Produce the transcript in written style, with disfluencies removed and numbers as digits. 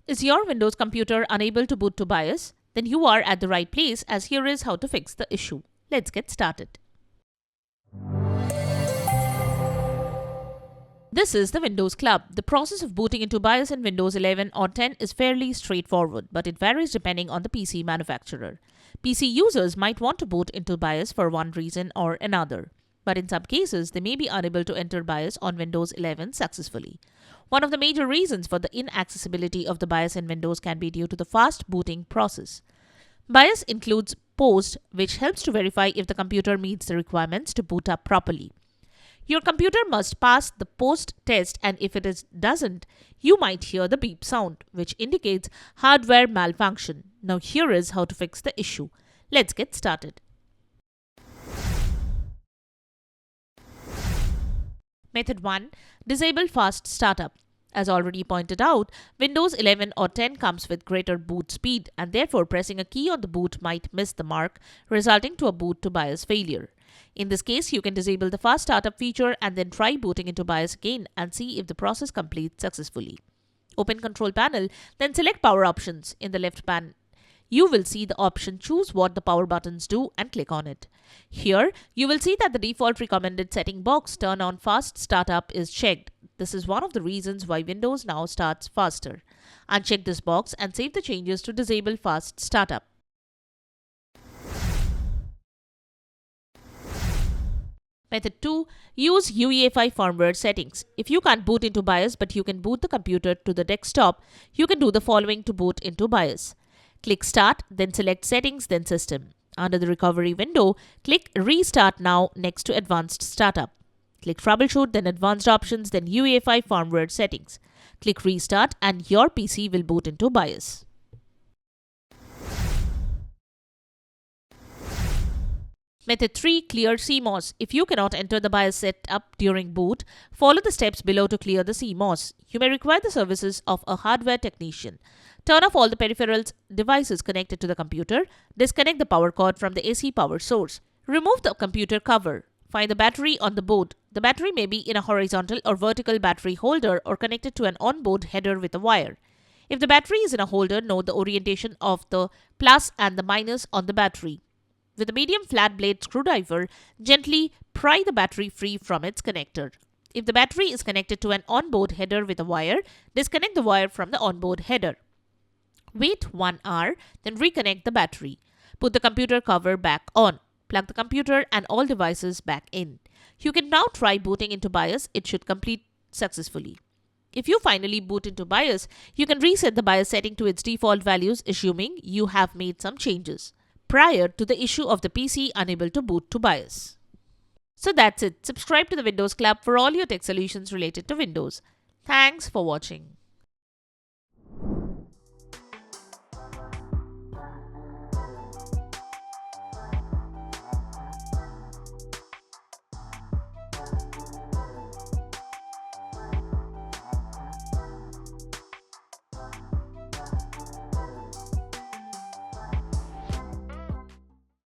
Is your Windows computer unable to boot to BIOS? Then you are at the right place, as here is how to fix the issue. Let's get started. This is the Windows Club. The process of booting into BIOS in Windows 11 or 10 is fairly straightforward, but it varies depending on the PC manufacturer. PC users might want to boot into BIOS for one reason or another, but in some cases, they may be unable to enter BIOS on Windows 11 successfully. One of the major reasons for the inaccessibility of the BIOS in Windows can be due to the fast booting process. BIOS includes POST, which helps to verify if the computer meets the requirements to boot up properly. Your computer must pass the POST test, and if it doesn't, you might hear the beep sound, which indicates hardware malfunction. Now here is how to fix the issue. Let's get started. Method 1. Disable fast startup. As already pointed out, Windows 11 or 10 comes with greater boot speed, and therefore pressing a key on the boot might miss the mark, resulting to a boot to BIOS failure. In this case, you can disable the fast startup feature and then try booting into BIOS again and see if the process completes successfully. Open Control Panel, then select Power Options. In the left panel, you will see the option Choose what the power buttons do and click on it. Here, you will see that the default recommended setting box Turn on Fast Startup is checked. This is one of the reasons why Windows now starts faster. Uncheck this box and save the changes to disable fast startup. Method 2. Use UEFI firmware settings. If you can't boot into BIOS but you can boot the computer to the desktop, you can do the following to boot into BIOS. Click Start, then select Settings, then System. Under the Recovery window, click Restart Now next to Advanced Startup. Click Troubleshoot, then Advanced Options, then UEFI Firmware Settings. Click Restart and your PC will boot into BIOS. Method 3. Clear CMOS. If you cannot enter the BIOS setup during boot, follow the steps below to clear the CMOS. You may require the services of a hardware technician. Turn off all the peripherals devices connected to the computer. Disconnect the power cord from the AC power source. Remove the computer cover. Find the battery on the board. The battery may be in a horizontal or vertical battery holder or connected to an onboard header with a wire. If the battery is in a holder, note the orientation of the plus and the minus on the battery. With a medium flat blade screwdriver, gently pry the battery free from its connector. If the battery is connected to an onboard header with a wire, disconnect the wire from the onboard header. Wait 1 hour, then reconnect the battery. Put the computer cover back on. Plug the computer and all devices back in. You can now try booting into BIOS. It should complete successfully. If you finally boot into BIOS, you can reset the BIOS setting to its default values, assuming you have made some changes prior to the issue of the PC unable to boot to BIOS. So that's it. Subscribe to the Windows Club for all your tech solutions related to Windows. Thanks for watching.